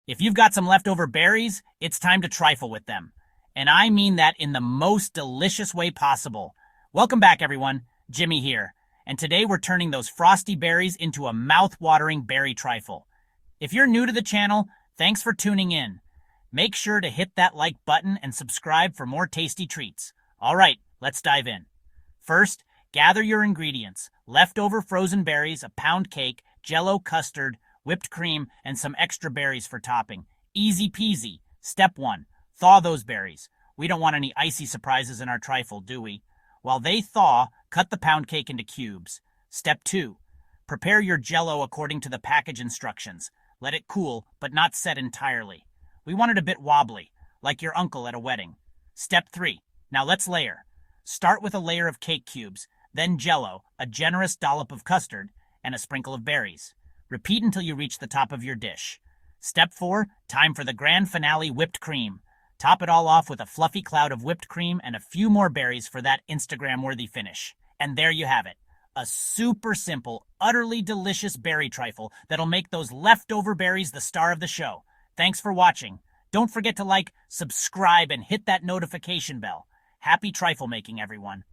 If you've got some leftover berries, it's time to trifle with them. And I mean that in the most delicious way possible. Welcome back, everyone. Jimmy here. And today we're turning those frosty berries into a mouth-watering berry trifle. If you're new to the channel, thanks for tuning in. Make sure to hit that like button and subscribe for more tasty treats. All right, let's dive in. First, gather your ingredients: leftover frozen berries, a pound cake, Jell-O custard, whipped cream, and some extra berries for topping. Easy peasy. Step 1. Thaw those berries. We don't want any icy surprises in our trifle, do we? While they thaw, cut the pound cake into cubes. Step 2. Prepare your Jell-O according to the package instructions. Let it cool, but not set entirely. We want it a bit wobbly, like your uncle at a wedding. Step 3. Now let's layer. Start with a layer of cake cubes, then Jell-O, a generous dollop of custard, and a sprinkle of berries. Repeat until you reach the top of your dish. Step 4. Time for the grand finale: whipped cream. Top it all off with a fluffy cloud of whipped cream and a few more berries for that Instagram-worthy finish. And there you have it. A super simple, utterly delicious berry trifle that'll make those leftover berries the star of the show. Thanks for watching. Don't forget to like, subscribe, and hit that notification bell. Happy trifle making, everyone.